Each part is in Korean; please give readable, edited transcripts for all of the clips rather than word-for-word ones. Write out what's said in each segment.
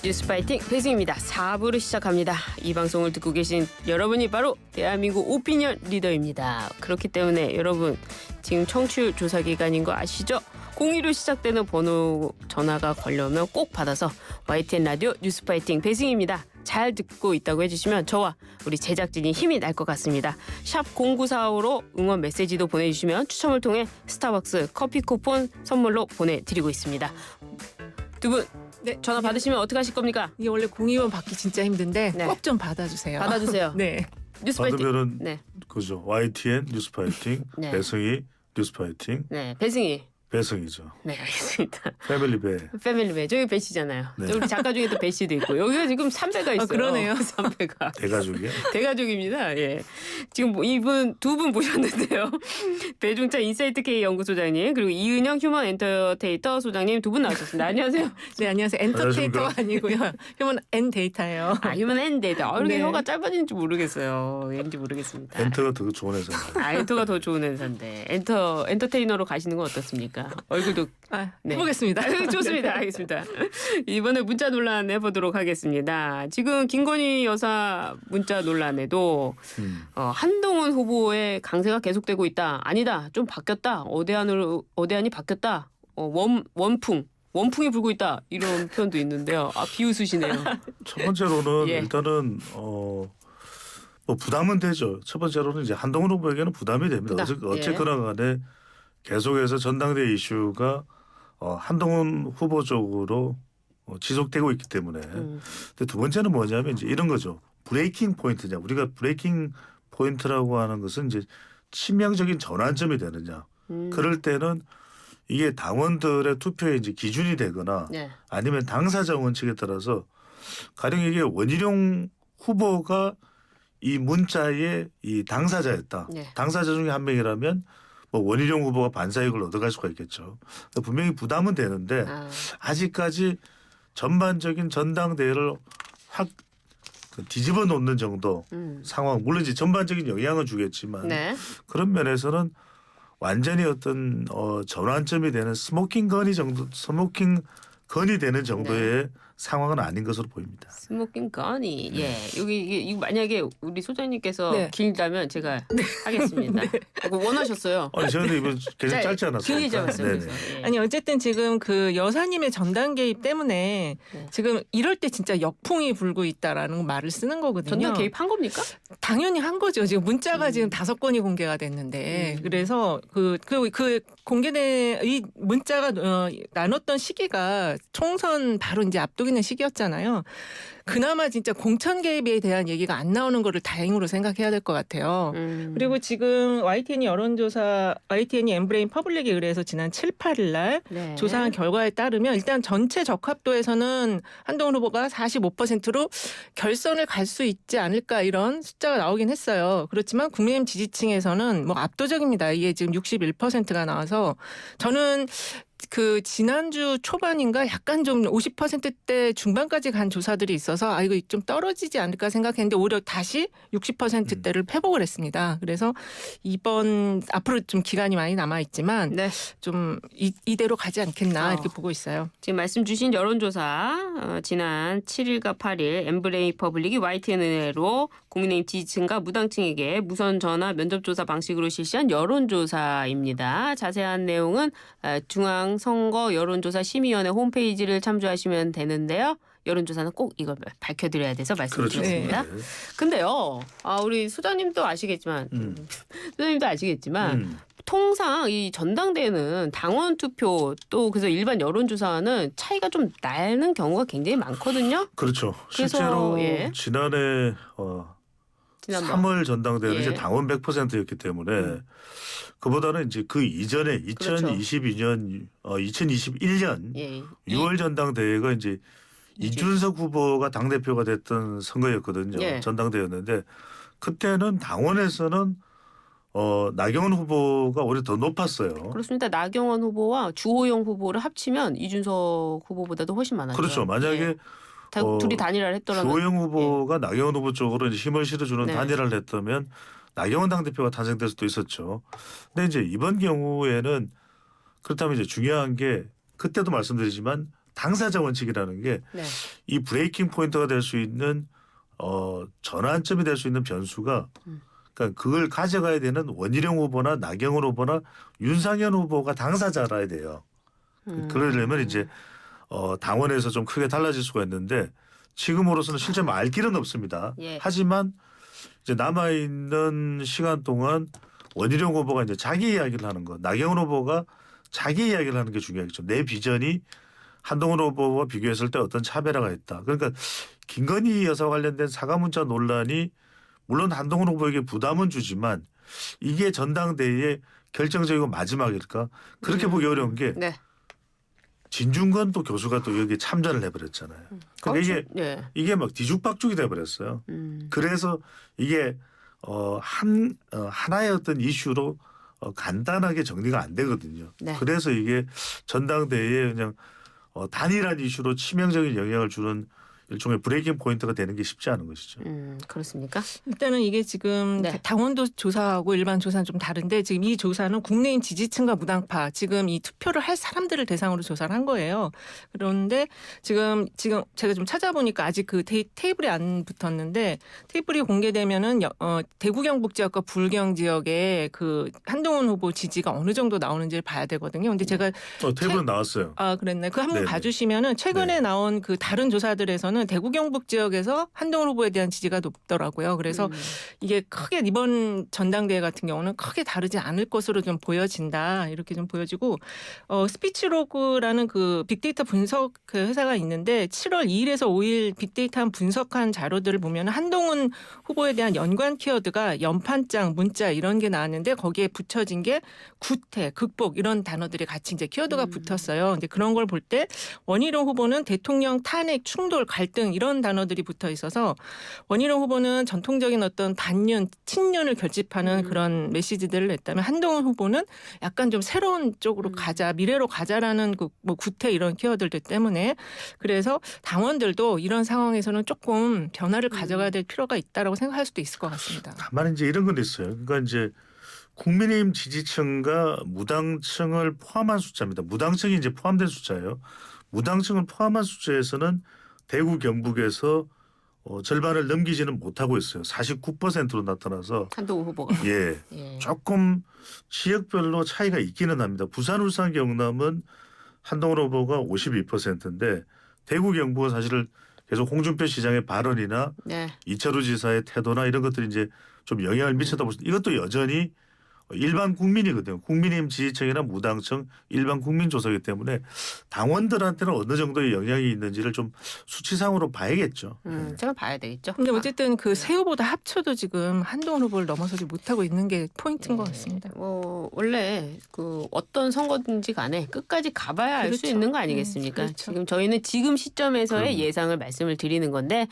뉴스파이팅 배승입니다. 4부를 시작합니다. 이 방송을 듣고 계신 여러분이 바로 대한민국 오피니언 리더입니다. 그렇기 때문에 여러분 지금 청취율 조사 기간인 거 아시죠? 02로 시작되는 번호 전화가 걸려오면 꼭 받아서 YTN 라디오 뉴스파이팅 배승입니다. 잘 듣고 있다고 해주시면 저와 우리 제작진이 힘이 날 것 같습니다. 샵 0945로 응원 메시지도 보내주시면 추첨을 통해 스타벅스 커피 쿠폰 선물로 보내드리고 있습니다. 두 분 네, 전화 받으시면 어떻게 하실 겁니까? 이게 원래 02번 받기 진짜 힘든데 네. 꼭 좀 받아주세요. 받아주세요. 네. 뉴스파이팅. 받으면은 네. 그죠. YTN 뉴스파이팅, 네. 배승희 뉴스파이팅, 네, 배승희. 배승이죠. 네, 알겠습니다. 패밀리 배. 패밀리 배. 저기 배 씨잖아요. 네. 우리 작가 중에도 배 씨도 있고 여기가 지금 3배가 있어요. 그러네요. 3배가. 대가족이야. 대가족입니다. 예. 지금 이분 두 분 모셨는데요. 배중찬 인사이트 K 연구소장님 그리고 이은영 휴먼 엔터테이터 소장님 두 분 나오셨습니다. 안녕하세요. 네, 안녕하세요. 엔터테이터가 안녕하십니까? 아니고요. 휴먼 엔 데이터예요. 아, 휴먼 엔데이터. 이렇게 네. 혀가 짧아지는지 모르겠어요. 왠지 모르겠습니다. 엔터가 더 좋은 회사. 엔터가 더 좋은 회사인데 엔터테이너로 가시는 건 어떻습니까? 얼굴도 네. 해보겠습니다. 좋습니다. 알겠습니다. 이번에 문자 논란 해보도록 하겠습니다. 지금 김건희 여사 문자 논란에도 한동훈 후보의 강세가 계속되고 있다. 아니다. 좀 바뀌었다. 어대안이 바뀌었다. 원풍이 불고 있다. 이런 표현도 있는데요. 아, 비웃으시네요. 첫 번째로는 예. 일단은 뭐 부담은 되죠. 첫 번째로는 이제 한동훈 후보에게는 부담이 됩니다. 어쨌거나 간에 계속해서 전당대회 이슈가 한동훈 후보 쪽으로 지속되고 있기 때문에. 근데 두 번째는 뭐냐면 이제 이런 거죠. 브레이킹 포인트냐. 우리가 브레이킹 포인트라고 하는 것은 이제 치명적인 전환점이 되느냐. 그럴 때는 이게 당원들의 투표의 이제 기준이 되거나 네. 아니면 당사자 원칙에 따라서 가령 이게 원희룡 후보가 이 문자의 이 당사자였다. 네. 당사자 중에 한 명이라면 뭐 원희룡 후보가 반사익을 얻어갈 수가 있겠죠. 그러니까 분명히 부담은 되는데 아직까지 전반적인 전당대회를 확 뒤집어 놓는 정도 상황. 물론 이제 전반적인 영향은 주겠지만 네. 그런 면에서는 완전히 어떤 전환점이 되는 스모킹 건이 되는 정도의 상황은 아닌 것으로 보입니다. 스모킹 건이 이거 만약에 우리 소장님께서 네. 길다면 제가 하겠습니다. 그거 원하셨어요. 아니 저는 이번 굉장히 짧지 않았어요. 길게 잡았어요. 네네. 그래서. 예. 아니 어쨌든 지금 그 여사님의 전당 개입 때문에 네. 지금 이럴 때 진짜 역풍이 불고 있다라는 말을 쓰는 거거든요. 전당 개입한 겁니까? 당연히 한 거죠. 지금 문자가 지금 5건이 공개가 됐는데 그래서 그 공개된 이 문자가 나눴던 시기가 총선 바로 이제 앞두기는 시기였잖아요. 그나마 진짜 공천 개입에 대한 얘기가 안 나오는 거를 다행으로 생각해야 될 것 같아요. 그리고 지금 YTN이 엠브레인 퍼블릭에 의뢰해서 지난 7, 8일 날 네. 조사한 결과에 따르면 일단 전체 적합도에서는 한동훈 후보가 45%로 결선을 갈 수 있지 않을까 이런 숫자가 나오긴 했어요. 그렇지만 국민의힘 지지층에서는 뭐 압도적입니다. 이게 지금 61%가 나와서 저는 그 지난주 초반인가 약간 좀 50%대 중반까지 간 조사들이 있어서 이거 좀 떨어지지 않을까 생각했는데 오히려 다시 60%대를 회복을 했습니다. 그래서 이번 앞으로 좀 기간이 많이 남아 있지만 네. 좀 이대로 가지 않겠나 이렇게 보고 있어요. 지금 말씀 주신 여론조사 지난 7일과 8일 엠브레인 퍼블릭이 YTN으로 국민의힘 지지층과 무당층에게 무선 전화 면접조사 방식으로 실시한 여론조사입니다. 자세한 내용은 중앙선거 여론조사 심의위원회 홈페이지를 참조하시면 되는데요. 여론조사는 꼭 이걸 밝혀드려야 돼서 말씀드렸습니다. 그렇죠. 네. 근데요, 우리 소장님도 아시겠지만, 통상 이 전당대회는 당원 투표 또 그래서 일반 여론조사는 차이가 좀 나는 경우가 굉장히 많거든요. 그렇죠. 그래서, 실제로 예. 지난해 지난번. 3월 전당대회는 예. 이제 당원 100%였기 때문에 그보다는 이제 그 이전에 그렇죠. 2021년 예. 6월 전당대회가 이제 이준석 후보가 당대표가 됐던 선거였거든요. 예. 전당대회였는데 그때는 당원에서는 나경원 후보가 오히려 더 높았어요. 그렇습니다. 나경원 후보와 주호영 후보를 합치면 이준석 후보보다도 훨씬 많았죠. 그렇죠. 만약에 예. 둘이 단일화를 했더라면 주호영 후보가 나경원 후보 쪽으로 이제 힘을 실어주는 네. 단일화를 했다면 나경원 당대표가 탄생될 수도 있었죠. 근데 이제 이번 경우에는 그렇다면 이제 중요한 게 그때도 말씀드리지만 당사자 원칙이라는 게 이 브레이킹 포인트가 될 수 있는 전환점이 될 수 있는 변수가 그러니까 그걸 가져가야 되는 원희룡 후보나 나경원 후보나 윤상현 후보가 당사자라야 돼요. 그러려면 이제 당원에서 좀 크게 달라질 수가 있는데 지금으로서는 실제 알 길은 없습니다. 예. 하지만 이제 남아 있는 시간 동안 원희룡 후보가 이제 자기 이야기를 하는 거, 나경원 후보가 자기 이야기를 하는 게 중요하겠죠. 내 비전이 한동훈 후보와 비교했을 때 어떤 차별화가 있다. 그러니까 김건희 여사 관련된 사과 문자 논란이 물론 한동훈 후보에게 부담은 주지만 이게 전당대회의 결정적이고 마지막일까? 그렇게 보기 어려운 게 네. 진중권 또 교수가 또 여기 참전을 해버렸잖아요. 그러니까 이게 막 뒤죽박죽이 돼버렸어요. 그래서 이게 하나의 어떤 이슈로 간단하게 정리가 안 되거든요. 네. 그래서 이게 전당대회에 그냥 단일한 이슈로 치명적인 영향을 주는 일종의 브레이킹 포인트가 되는 게 쉽지 않은 것이죠. 그렇습니까? 일단은 이게 지금 네. 당원도 조사하고 일반 조사는 좀 다른데 지금 이 조사는 국내인 지지층과 무당파 지금 이 투표를 할 사람들을 대상으로 조사를 한 거예요. 그런데 지금 제가 좀 찾아보니까 아직 그 테이블이 안 붙었는데 테이블이 공개되면은 대구 경북 지역과 불경 지역에 그 한동훈 후보 지지가 어느 정도 나오는지를 봐야 되거든요. 근데 제가 테이블은 나왔어요. 아, 그랬네. 그 한번 네네. 봐주시면은 최근에 네. 나온 그 다른 조사들에서는 대구 경북 지역에서 한동훈 후보에 대한 지지가 높더라고요. 그래서 이게 크게 이번 전당대회 같은 경우는 크게 다르지 않을 것으로 좀 보여진다. 이렇게 좀 보여지고 스피치로그라는 그 빅데이터 분석 그 회사가 있는데 7월 2일에서 5일 빅데이터 분석한 자료들을 보면 한동훈 후보에 대한 연관 키워드가 연판장, 문자 이런 게 나왔는데 거기에 붙여진 게 구태, 극복 이런 단어들이 같이 이제 키워드가 붙었어요. 이제 그런 걸 볼 때 원희룡 후보는 대통령 탄핵, 충돌, 갈등 이런 단어들이 붙어 있어서 원희룡 후보는 전통적인 어떤 반윤, 친윤을 결집하는 그런 메시지들을 냈다면 한동훈 후보는 약간 좀 새로운 쪽으로 가자, 미래로 가자라는 뭐 구태 이런 키워드들 때문에 그래서 당원들도 이런 상황에서는 조금 변화를 가져가야 될 필요가 있다라고 생각할 수도 있을 것 같습니다. 다만 이제 이런 건 있어요. 그러니까 이제 국민의힘 지지층과 무당층을 포함한 숫자입니다. 무당층이 이제 포함된 숫자예요. 무당층을 포함한 숫자에서는 대구 경북에서 절반을 넘기지는 못하고 있어요. 49%로 나타나서 한동훈 후보가 예, 조금 지역별로 차이가 있기는 합니다. 부산, 울산, 경남은 한동훈 후보가 52%인데 대구 경북은 사실 계속 홍준표 시장의 발언이나 이철우 지사의 태도나 이런 것들이 이제 좀 영향을 미쳤다 보시면 이것도 여전히 일반 국민이거든요. 국민의힘 지지층이나 무당층 일반 국민 조사이기 때문에 당원들한테는 어느 정도의 영향이 있는지를 좀 수치상으로 봐야겠죠. 제가 봐야 되겠죠. 근데 어쨌든 그 세 후보다 합쳐도 지금 한동훈 후보를 넘어서지 못하고 있는 게 포인트인 것 같습니다. 원래 그 어떤 선거든지 간에 끝까지 가봐야 알 수 그렇죠. 있는 거 아니겠습니까? 그렇죠. 지금 저희는 지금 시점에서의 그럼요. 예상을 말씀을 드리는 건데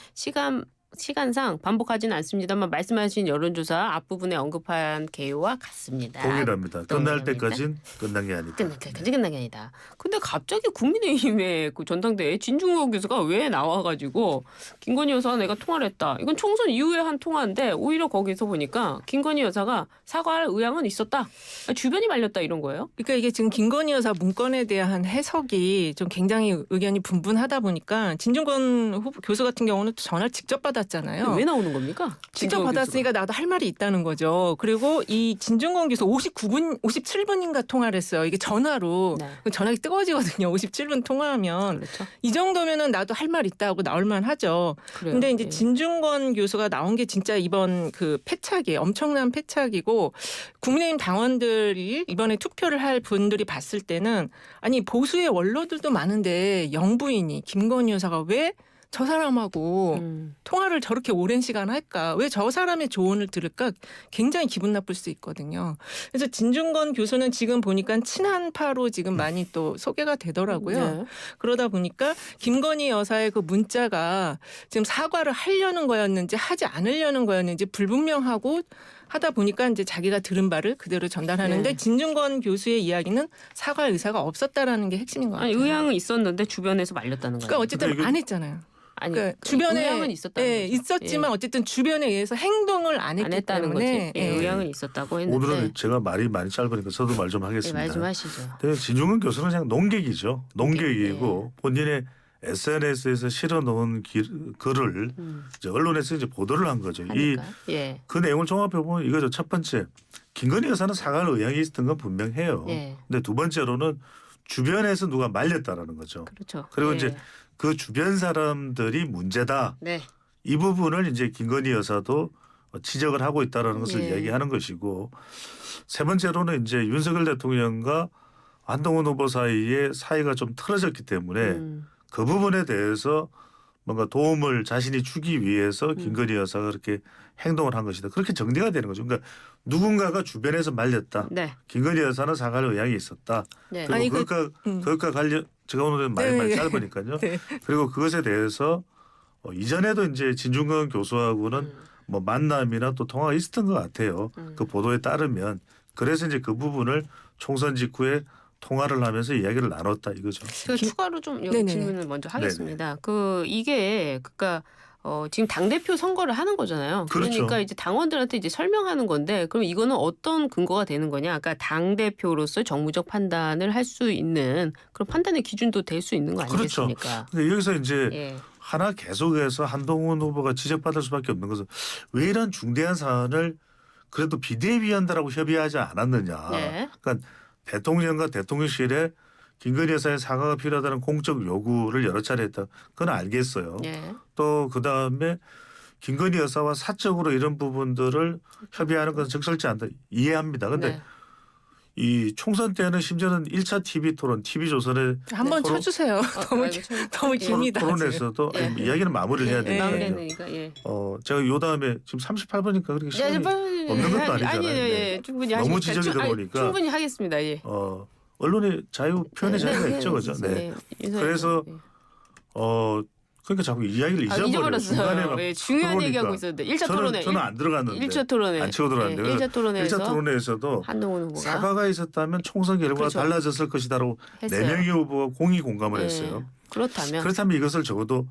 시간상 반복하지는 않습니다만 말씀하신 여론조사 앞부분에 언급한 개요와 같습니다. 동일합니다. 끝날 때까지는 끝난 게 아니다. 끝날 때까지 끝난 게 아니다. 근데 갑자기 국민의힘의 그 전당대회에 진중권 교수가 왜 나와가지고 김건희 여사와 내가 통화를 했다. 이건 총선 이후에 한 통화인데 오히려 거기서 보니까 김건희 여사가 사과할 의향은 있었다. 주변이 말렸다 이런 거예요. 그러니까 이게 지금 김건희 여사 문건에 대한 해석이 좀 굉장히 의견이 분분하다 보니까 진중권 후보 교수 같은 경우는 또 전화를 직접 받았잖아요. 왜 나오는 겁니까? 직접 진중권 받았으니까 나도 할 말이 있다는 거죠. 그리고 이 진중권 교수 57분인가 통화를 했어요. 이게 전화로. 전화기 뜨거워지거든요. 57분 통화하면. 그렇죠. 이 정도면은 나도 할 말 있다 하고 나올 만하죠. 근데 이제 진중권 교수가 나온 게 진짜 이번 그 패착이에요. 엄청난 패착이고 국민의힘 당원들이 이번에 투표를 할 분들이 봤을 때는 아니 보수의 원로들도 많은데 영부인이 김건희 여사가 왜 저 사람하고 통화를 저렇게 오랜 시간 할까? 왜 저 사람의 조언을 들을까? 굉장히 기분 나쁠 수 있거든요. 그래서 진중권 교수는 지금 보니까 친한파로 지금 많이 또 소개가 되더라고요. 그러다 보니까 김건희 여사의 그 문자가 지금 사과를 하려는 거였는지 하지 않으려는 거였는지 불분명하고 하다 보니까 이제 자기가 들은 바를 그대로 전달하는데 진중권 교수의 이야기는 사과할 의사가 없었다라는 게 핵심인 것 같아요. 아니 의향은 있었는데 주변에서 말렸다는 거예요. 그러니까 어쨌든 안 했잖아요. 아니 그러니까 그 주변에 의향은 있었다는 예, 거죠. 있었지만 어쨌든 주변에 의해서 행동을 안 했기 안 했다는 때문에 거지. 예, 의향은 있었다고 했는데. 오늘은 제가 말이 많이 짧으니까 저도 말 좀 예, 하겠습니다. 말 좀 하시죠. 근데 진중근 교수는 그냥 농객이죠. 농객이고 예. 본인의 SNS에서 실어놓은 글을 이제 언론에서 이제 보도를 한 거죠. 하니까. 예. 그 내용을 종합해 보면 이거죠. 첫 번째, 김건희 여사는 사과할 의향이 있었던 건 분명해요. 예. 근데 두 번째로는 주변에서 누가 말렸다라는 거죠. 그렇죠. 그리고 예. 이제 그 주변 사람들이 문제다. 네. 이 부분을 이제 김건희 여사도 지적을 하고 있다라는 것을 예. 이야기하는 것이고, 세 번째로는 이제 윤석열 대통령과 한동훈 후보 사이에 사이가 좀 틀어졌기 때문에 그 부분에 대해서 뭔가 도움을 자신이 주기 위해서 김건희 여사가 그렇게 행동을 한 것이다. 그렇게 정리가 되는 거죠. 그러니까 누군가가 주변에서 말렸다. 네. 김건희 여사는 사과할 의향이 있었다. 네. 그리고 아니, 그것과 관련 제가 오늘은 말이 네. 많이 짧으니까요. 네. 그리고 그것에 대해서 이전에도 이제 진중권 교수하고는 뭐 만남이나 또 통화가 있었던 것 같아요. 그 보도에 따르면 그래서 이제 그 부분을 총선 직후에 통화를 하면서 이야기를 나눴다 이거죠. 제가 추가로 좀 여기 네네. 질문을 먼저 하겠습니다. 그 이게 그러니까 지금 당 대표 선거를 하는 거잖아요. 그렇죠. 그러니까 이제 당원들한테 이제 설명하는 건데, 그럼 이거는 어떤 근거가 되는 거냐? 그러니까 당 대표로서 정무적 판단을 할 수 있는 그런 판단의 기준도 될 수 있는 거 그렇죠. 아니겠습니까? 근데 여기서 이제 예. 하나 계속해서 한동훈 후보가 지적받을 수밖에 없는 것은 왜 이런 중대한 사안을 그래도 비대위원들하고 협의하지 않았느냐. 네. 그러니까 대통령과 대통령실에 김건희 여사의 사과가 필요하다는 공적 요구를 여러 차례 했다. 그건 알겠어요. 예. 또 그다음에 김건희 여사와 사적으로 이런 부분들을 협의하는 것은 적절치 않다. 이해합니다. 그런데 네. 이 총선 때는 심지어는 1차 TV 토론, TV조선의 한번 토론- 쳐주세요. 너무 아이고, 참. 너무 예. 깁니다. 토론에서도 예. 이야기는 마무리를 해야 예. 되니까요. 마무리되니까 예. 제가 요 다음에 지금 38분이니까 그렇게 시간이 없는 것도 아니잖아요. 아니, 예, 충분히 너무 하시니까 지적이 들어오니까 충분히 하겠습니다. 예. 언론의 자유, 표현의 자유가 있죠, 그죠? 네. 그래서 그러니까 자꾸 이야기를 잊어버려요. 중간에 잊어버렸어요. 막 예, 중요한 들어오니까. 얘기하고 있었는데 1차 토론에 저는 안 들어갔는데 1차 토론에 안 치고 들어갔는데 예, 1차 토론에서 1차 토론에서도 한동훈 후보가 사과가 있었다면 총선 결과가 그렇죠. 달라졌을 것이다라고 했어요. 4명의 후보가 공의 공감을 예, 했어요. 그렇다면 그렇다면 이것을 적어도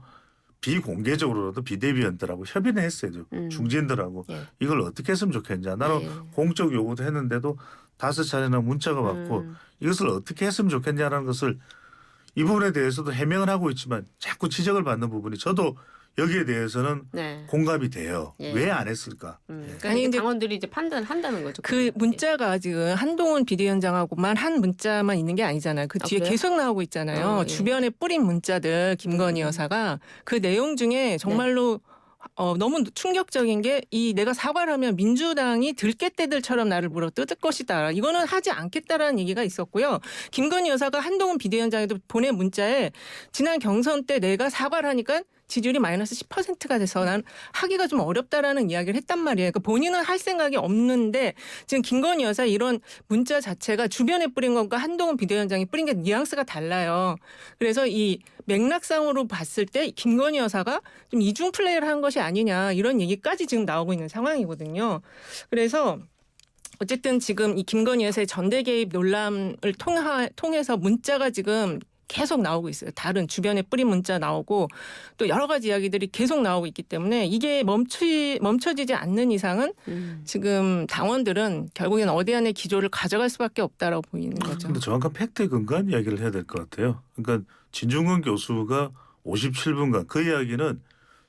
비공개적으로라도 비대위원들하고 협의는 했어요. 중진들하고 예. 이걸 어떻게 했으면 좋겠냐. 나는 예. 공적 요구도 했는데도 5차례나 문자가 왔고 이것을 어떻게 했으면 좋겠냐라는 것을 이 부분에 대해서도 해명을 하고 있지만 자꾸 지적을 받는 부분이 저도 여기에 대해서는 네. 공감이 돼요. 예. 왜 안 했을까? 그러니까 아니, 이게 근데 당원들이 이제 판단한다는 거죠. 그 문자가 지금 한동훈 비대위원장하고만 한 문자만 있는 게 아니잖아요. 그 아, 뒤에 그래요? 계속 나오고 있잖아요. 예. 주변에 뿌린 문자들 김건희 여사가 그 내용 중에 정말로 너무 충격적인 게 이 내가 사과를 하면 민주당이 들깨떼들처럼 나를 물어 뜯을 것이다. 이거는 하지 않겠다라는 얘기가 있었고요. 김건희 여사가 한동훈 비대위원장에도 보낸 문자에 지난 경선 때 내가 사과를 하니까 지지율이 마이너스 10%가 돼서 난 하기가 좀 어렵다라는 이야기를 했단 말이에요. 그러니까 본인은 할 생각이 없는데 지금 김건희 여사 이런 문자 자체가 주변에 뿌린 것과 한동훈 비대위원장이 뿌린 게 뉘앙스가 달라요. 그래서 이 맥락상으로 봤을 때 김건희 여사가 좀 이중 플레이를 한 것이 아니냐 이런 얘기까지 지금 나오고 있는 상황이거든요. 그래서 어쨌든 지금 이 김건희 여사의 전대 개입 논란을 통해서 문자가 지금 계속 나오고 있어요. 다른 주변에 뿌린 문자 나오고 또 여러 가지 이야기들이 계속 나오고 있기 때문에 이게 멈춰지지 않는 이상은 지금 당원들은 결국엔 어디안의 기조를 가져갈 수밖에 없다라고 보이는 거죠. 근데 정확한 팩트에 근거한 이야기를 해야 될 것 같아요. 그러니까 진중권 교수가 57분간 그 이야기는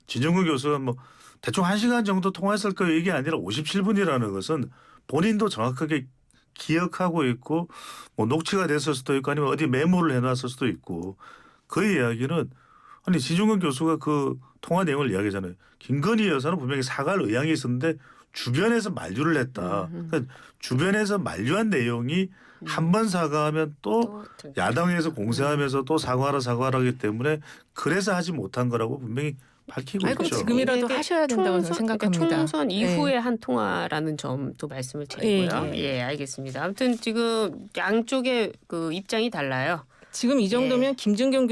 진중권 교수가 뭐 대충 1시간 정도 통화했을 거예요. 이게 아니라 57분이라는 것은 본인도 정확하게 기억하고 있고 뭐 녹취가 됐을 수도 있고 아니면 어디 메모를 해놨을 수도 있고 그 이야기는 아니 진중권 교수가 그 통화 내용을 이야기하잖아요. 김건희 여사는 분명히 사과할 의향이 있었는데 주변에서 만류를 했다. 그러니까 주변에서 만류한 내용이 한 번 사과하면 또 야당에서 공세하면서 또 사과하라 하기 때문에 그래서 하지 못한 거라고 분명히 밝히고 아니, 그럼 있죠. 지금이라도 하셔야 된다고 저는 생각합니다. 총선 이후에 한 통화라는 점도 말씀을 드리고요. 예, 예, 알겠습니다. 아무튼 지금 양쪽의 그 입장이 달라요. 지금 이 정도면 김준건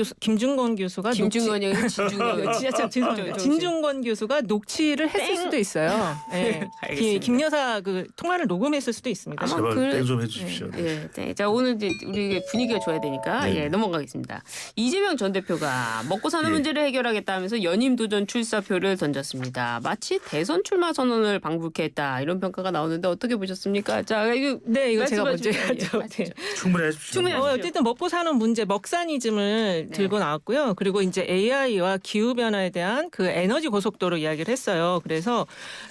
교수가 김준건이 아니라 진중건. 진짜 죄송합니다. 진중건 교수가 녹취를 했을 수도 있어요. 네. 알겠습니다. 김 여사 그 통화를 녹음했을 수도 있습니다. 아마 제발 그- 땡 좀 해주십시오. 예, 네. 자 오늘 이제 우리 분위기가 좋아야 되니까 네. 예, 넘어가겠습니다. 이재명 전 대표가 먹고 사는 예. 문제를 해결하겠다면서 연임 도전 출사표를 던졌습니다. 마치 대선 출마 선언을 방불케 했다 이런 평가가 나오는데 어떻게 보셨습니까? 자 이거 네, 이거 제가 먼저 말씀해 주세요. 해야죠. 네. 충분히 해주십시오. 충분히 하십시오. 어쨌든 먹고 사는 문제, 먹사니즘을 네. 들고 나왔고요. 그리고 이제 AI와 기후 변화에 대한 그 에너지 고속도로 이야기를 했어요. 그래서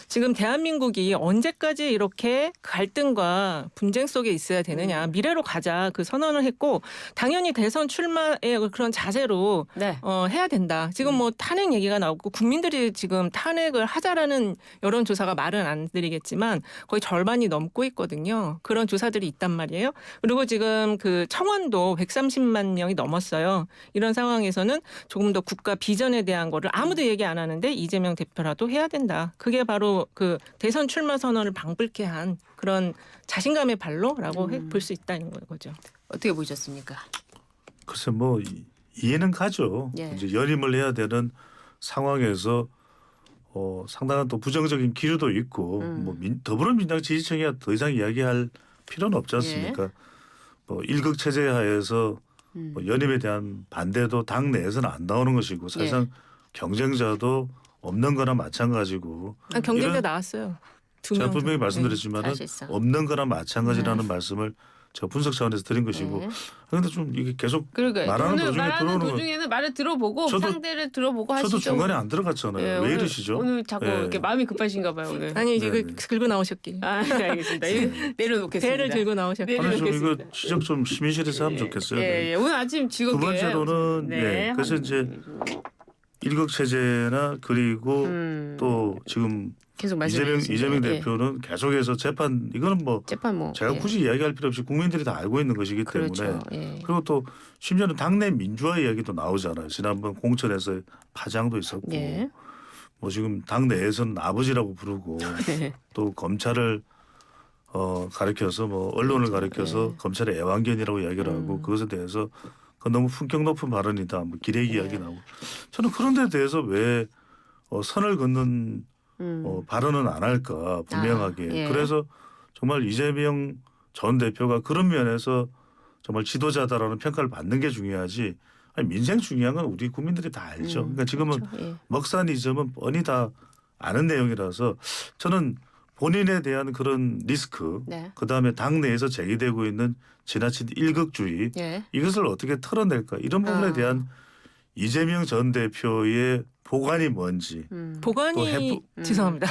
지금 대한민국이 언제까지 이렇게 갈등과 분쟁 속에 있어야 되느냐, 미래로 가자 그 선언을 했고 당연히 대선 출마의 그런 자세로 네. 해야 된다. 지금 뭐 탄핵 얘기가 나오고 국민들이 지금 탄핵을 하자라는 여론조사가 말은 안 드리겠지만 거의 절반이 넘고 있거든요. 그런 조사들이 있단 말이에요. 그리고 지금 그 청원도 130만 명이 넘었어요. 이런 상황에서는 조금 더 국가 비전에 대한 거를 아무도 얘기 안 하는데 이재명 대표라도 해야 된다. 그게 바로 그 대선 출마 선언을 방불케 한 그런 자신감의 발로라고 볼 수 있다는 거죠. 어떻게 보셨습니까? 글쎄 뭐 이해는 가죠. 예. 이제 연임을 해야 되는 상황에서 상당한 또 부정적인 기류도 있고 뭐 더불어민주당 지지층이 더 이상 이야기할 필요는 없지 않습니까? 뭐 일극 체제 하에서 뭐 연임에 대한 반대도 당 내에서는 안 나오는 것이고 사실상 경쟁자도 없는 거나 마찬가지고 경쟁자 이런- 나왔어요. 제가 분명히 말씀드렸지만 사실상. 없는 거나 마찬가지라는 말씀을 제가 분석 차원에서 드린 것이고 네. 그런데 좀 이게 계속 그러니까 말하는 오늘 도중에 말하는 들어오는 도중에는 말을 들어보고 저도- 상대를 들어보고 하시죠. 저도 중간에 안 들어갔잖아요. 예, 왜 오늘- 이러시죠? 오늘 자꾸 예. 이렇게 마음이 급하신가 봐요 오늘. 아니 이제 네, 그 네. 긁고 나오셨길. 아, 네, 알겠습니다. 이거 내려놓겠습니다. 배를 들고 나오셨길. 네. 아니 좀 이거 내려놓겠습니다. 지적 좀 시민실에서 하면 좋겠어요. 예, 예. 오늘 아침 즐겁게. 두 번째로는 네. 그래서 이제 일극 체제나 그리고 또 지금 계속 말씀해 이재명 주시죠. 예. 대표는 계속해서 재판 이거는 뭐 재판 뭐 제가 예. 굳이 이야기할 필요 없이 국민들이 다 알고 있는 것이기 그렇죠. 때문에 예. 그리고 또 심지어는 당내 민주화 이야기도 나오잖아요. 지난번 공천에서 파장도 있었고 예. 뭐 지금 당내에서는 아버지라고 부르고 네. 또 검찰을 가리켜서 뭐 언론을 가리켜서 예. 검찰의 애완견이라고 이야기를 하고 그것에 대해서 그 너무 품격 높은 발언이다. 뭐 기레기 이야기 나오고 저는 그런 데 대해서 왜 선을 긋는 발언은 안 할까 분명하게. 아, 예. 그래서 정말 이재명 전 대표가 그런 면에서 정말 지도자다라는 평가를 받는 게 중요하지. 아니, 민생 중요한 건 우리 국민들이 다 알죠. 그러니까 지금은 그렇죠. 예. 먹사니즘은 뻔히 다 아는 내용이라서 저는 본인에 대한 그런 리스크, 네. 그다음에 당 내에서 제기되고 있는 지나친 일극주의 예. 이것을 어떻게 털어낼까 이런 부분에 아. 대한 이재명 전 대표의 보관이 뭔지 보관이 죄송합니다.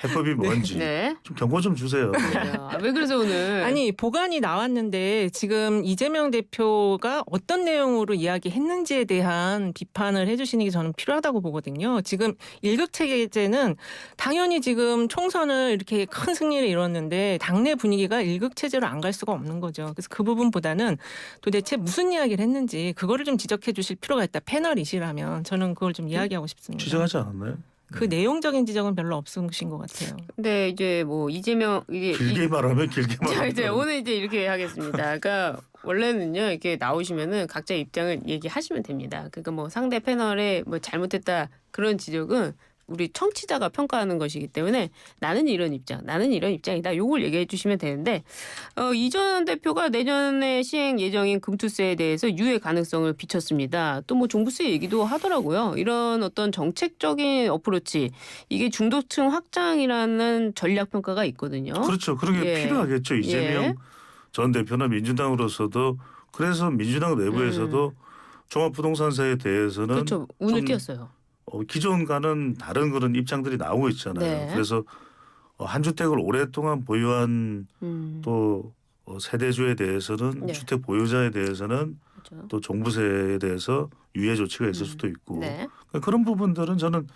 해법이 뭔지 네. 좀 경고 좀 주세요. 아, 왜 그래서 오늘 아니 보관이 나왔는데 지금 이재명 대표가 어떤 내용으로 이야기했는지에 대한 비판을 해주시는 게 저는 필요하다고 보거든요. 지금 일극체제는 당연히 지금 총선을 이렇게 큰 승리를 이뤘는데 당내 분위기가 일극체제로 안 갈 수가 없는 거죠. 그래서 그 부분보다는 도대체 무슨 이야기를 했는지 그거를 좀 지적해 주실 필요가 있다. 패널이시라면 저는 그걸 좀 이야기하고 싶습니다. 지적하지 않았나요? 그 내용적인 지적은 별로 없으신 것 같아요. 근데 이제 뭐 이재명 이게 길게 말하면 길게 자, 말하면 이제 오늘 이제 이렇게 하겠습니다. 그러니까 원래는요 이렇게 나오시면은 각자 입장을 얘기하시면 됩니다. 그러니까 뭐 상대 패널에 뭐 잘못했다 그런 지적은 우리 청취자가 평가하는 것이기 때문에 나는 이런 입장, 나는 이런 입장이다. 요걸 얘기해 주시면 되는데 이 전 대표가 내년에 시행 예정인 금투세에 대해서 유예 가능성을 비췄습니다. 또 뭐 종부세 얘기도 하더라고요. 이런 어떤 정책적인 어프로치 이게 중도층 확장이라는 전략 평가가 있거든요. 그렇죠. 그런 게 예. 필요하겠죠. 이재명 예. 전 대표나 민주당으로서도 그래서 민주당 내부에서도 종합부동산세에 대해서는 그렇죠. 운을 좀 띄었어요. 기존과는 다른 그런 입장들이 나오고 있잖아요. 네. 그래서 한 주택을 오랫동안 보유한 또 세대주에 대해서는 네. 주택 보유자에 대해서는 그렇죠. 또 종부세에 대해서 유예 조치가 있을 수도 있고 네. 그런 부분들은 저는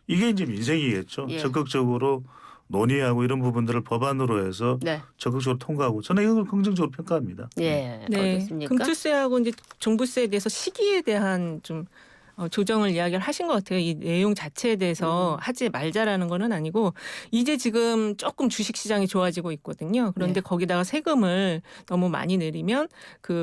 이게 이제 민생이겠죠. 예. 적극적으로 논의하고 이런 부분들을 법안으로 해서 네. 적극적으로 통과하고 저는 이걸 긍정적으로 평가합니다. 예. 네, 어떻습니까? 금투세하고 이제 종부세에 대해서 시기에 대한 좀 조정을 이야기를 하신 것 같아요. 이 내용 자체에 대해서 하지 말자라는 거는 아니고 이제 지금 조금 주식시장이 좋아지고 있거든요. 그런데 거기다가 세금을 너무 많이 내리면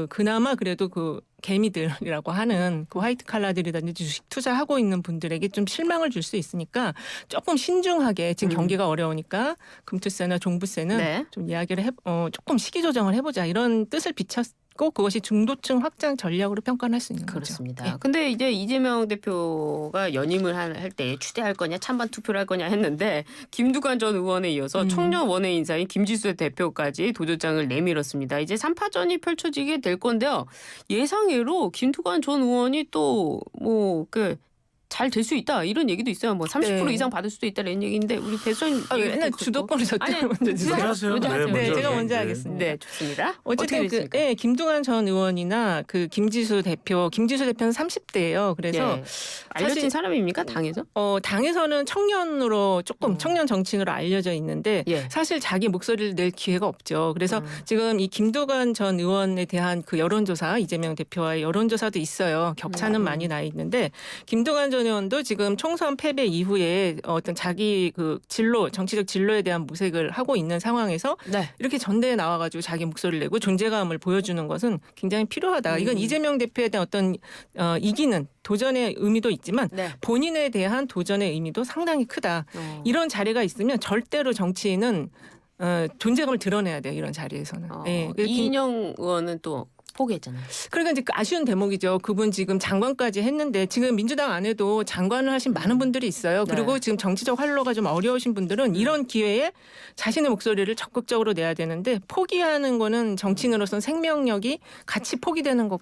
그나마 그래도 그 개미들이라고 하는 그 화이트 칼라들이라든지 주식 투자하고 있는 분들에게 좀 실망을 줄 수 있으니까 조금 신중하게 지금 경기가 어려우니까 금투세나 종부세는 좀 이야기를 조금 시기 조정을 해보자 이런 뜻을 비쳤고 그것이 중도층 확장 전략으로 평가를 할 수 있는 그렇습니다. 거죠. 근데 이제 이재명 대표가 연임을 할 때 추대할 거냐 찬반 투표를 할 거냐 했는데 김두관 전 의원에 이어서 청년 원외 인사인 김지수 대표까지 도전장을 내밀었습니다. 이제 3파전이 펼쳐지게 될 건데요. 예상외로 김두관 전 의원이 또 잘 될 수 있다 이런 얘기도 있어요. 뭐 30% 이상 받을 수도 있다 이런 얘기인데 우리 대선 맨날 주도권을 저쪽에 먼저 주세요. 먼저 하세요. 네, 제가 하세요. 먼저 하겠습니다. 네, 좋습니다. 어쨌든 김두관 전 의원이나 김지수 대표는 30대예요. 그래서 알려진 사실 사람입니까 당에서? 당에서는 청년으로 조금 청년 정치인으로 알려져 있는데 예. 사실 자기 목소리를 낼 기회가 없죠. 그래서 지금 이 김두관 전 의원에 대한 그 여론조사 이재명 대표와의 여론조사도 있어요. 격차는 많이 나 있는데 김두관 전 의원도 지금 총선 패배 이후에 어떤 자기 그 정치적 진로에 대한 모색을 하고 있는 상황에서 이렇게 전대에 나와가지고 자기 목소리를 내고 존재감을 보여주는 것은 굉장히 필요하다. 이건 이재명 대표에 대한 어떤 이기는 도전의 의미도 있지만 본인에 대한 도전의 의미도 상당히 크다. 이런 자리가 있으면 절대로 정치인은 존재감을 드러내야 돼요. 이런 자리에서는. 이인영 의원은 또 포기했잖아요. 그러니까 이제 아쉬운 대목이죠. 그분 지금 장관까지 했는데 지금 민주당 안에도 장관을 하신 많은 분들이 있어요. 그리고 지금 정치적 활로가 좀 어려우신 분들은 이런 기회에 자신의 목소리를 적극적으로 내야 되는데 포기하는 거는 정치인으로서는 생명력이 같이 포기되는 것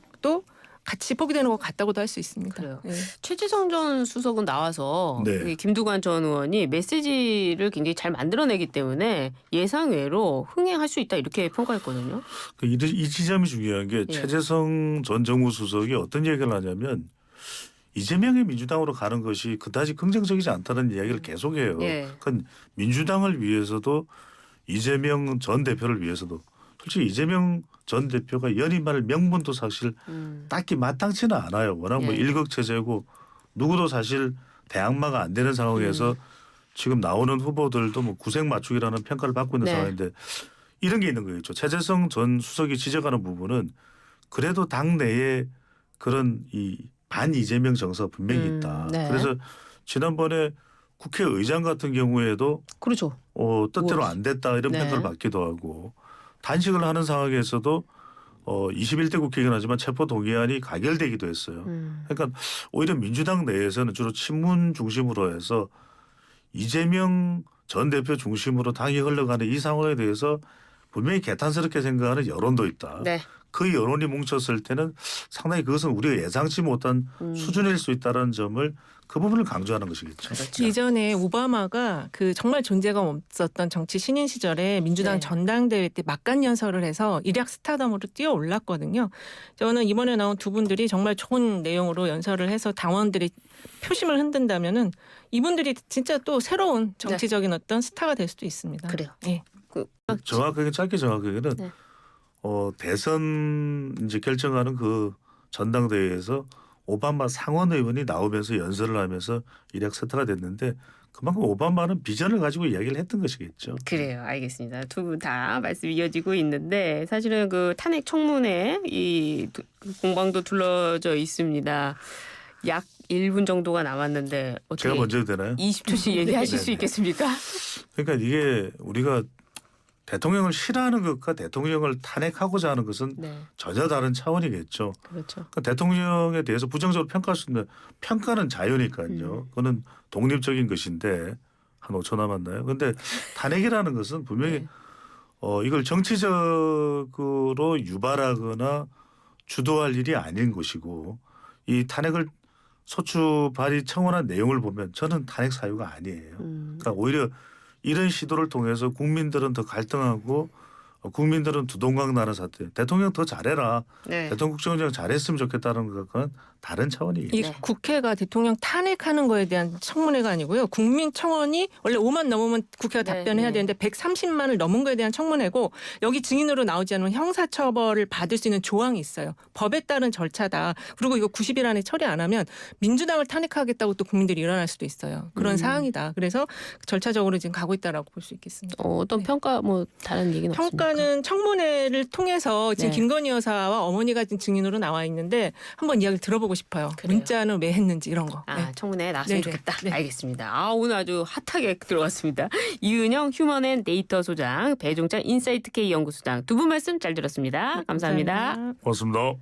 같다고도 할 수 있습니다. 그래요. 최지성 전 수석은 나와서 김두관 전 의원이 메시지를 굉장히 잘 만들어내기 때문에 예상외로 흥행할 수 있다 이렇게 평가했거든요. 이 지점이 중요한 게 최재성 전 정무수석이 어떤 얘기를 하냐면 이재명이 민주당으로 가는 것이 그다지 긍정적이지 않다는 이야기를 계속해요. 그건 민주당을 위해서도 이재명 전 대표를 위해서도 솔직히 이재명 전 대표가 연임할 명분도 사실 딱히 마땅치는 않아요. 워낙 일극체제고 누구도 사실 대항마가 안 되는 상황에서 지금 나오는 후보들도 뭐 구색 맞추기라는 평가를 받고 있는 상황인데 이런 게 있는 거겠죠. 최재성 전 수석이 지적하는 부분은 그래도 당내에 그런 이 반 이재명 정서가 분명히 있다. 그래서 지난번에 국회의장 같은 경우에도 뜻대로 안 됐다 이런 평가를 받기도 하고 단식을 하는 상황에서도 21대 국회이긴 하지만 체포동의안이 가결되기도 했어요. 그러니까 오히려 민주당 내에서는 주로 친문 중심으로 해서 이재명 전 대표 중심으로 당이 흘러가는 이 상황에 대해서 분명히 개탄스럽게 생각하는 여론도 있다. 그 여론이 뭉쳤을 때는 상당히 그것은 우리가 예상치 못한 수준일 수 있다는 점을 그 부분을 강조하는 것이겠죠. 예전에 오바마가 그 정말 존재감 없었던 정치 신인 시절에 민주당 전당대회 때 막간 연설을 해서 일약 스타덤으로 뛰어올랐거든요. 저는 이번에 나온 두 분들이 정말 좋은 내용으로 연설을 해서 당원들이 표심을 흔든다면은 이분들이 진짜 또 새로운 정치적인 어떤 스타가 될 수도 있습니다. 그래요. 정확하게 짧게 정확하게는 대선 이제 결정하는 그 전당대회에서 오바마 상원 의원이 나오면서 연설을 하면서 일약 스타가 됐는데 그만큼 오바마는 비전을 가지고 이야기를 했던 것이겠죠. 그래요. 알겠습니다. 두 분 다 말씀 이어지고 있는데 사실은 그 탄핵 청문회 이 공방도 둘러져 있습니다. 약 1분 정도가 남았는데 어떻게 제가 먼저 해도 되나요? 20초씩 얘기하실 수 있겠습니까? 그러니까 이게 우리가 대통령을 싫어하는 것과 대통령을 탄핵하고자 하는 것은 전혀 다른 차원이겠죠. 그러니까 대통령에 대해서 부정적으로 평가할 수 있는 평가는 자유니까요. 그거는 독립적인 것인데 한 5초 남았나요? 그런데 탄핵이라는 것은 분명히 이걸 정치적으로 유발하거나 주도할 일이 아닌 것이고 이 탄핵을 소추 발의 청원한 내용을 보면 저는 탄핵 사유가 아니에요. 그러니까 오히려 이런 시도를 통해서 국민들은 더 갈등하고 국민들은 두동강 나는 사태. 대통령 더 잘해라. 대통령 국정운영 잘했으면 좋겠다는 것과는 다른 차원이겠죠. 이 네. 국회가 대통령 탄핵하는 거에 대한 청문회가 아니고요. 국민청원이 원래 5만 넘으면 국회가 네, 답변해야 네. 되는데 130만을 넘은 거에 대한 청문회고 여기 증인으로 나오지 않으면 형사처벌을 받을 수 있는 조항이 있어요. 법에 따른 절차다. 그리고 이거 90일 안에 처리 안 하면 민주당을 탄핵하겠다고 또 국민들이 일어날 수도 있어요. 그런 사항이다. 그래서 절차적으로 지금 가고 있다라고 볼 수 있겠습니다. 어떤 네. 평가 뭐 다른 얘기는 없습니까? 평가는 청문회를 통해서 지금 네. 김건희 여사와 어머니가 지금 증인으로 나와 있는데 한번 이야기를 들어보고 싶어요. 그래요. 문자는 왜 했는지 이런 거. 아, 네. 청문회에 나왔으면 네네. 좋겠다. 네. 알겠습니다. 아, 오늘 아주 핫하게 들어갔습니다. 이은영 휴먼앤데이터 소장, 배종찬 인사이트K 연구소장 두 분 말씀 잘 들었습니다. 감사합니다. 고맙습니다.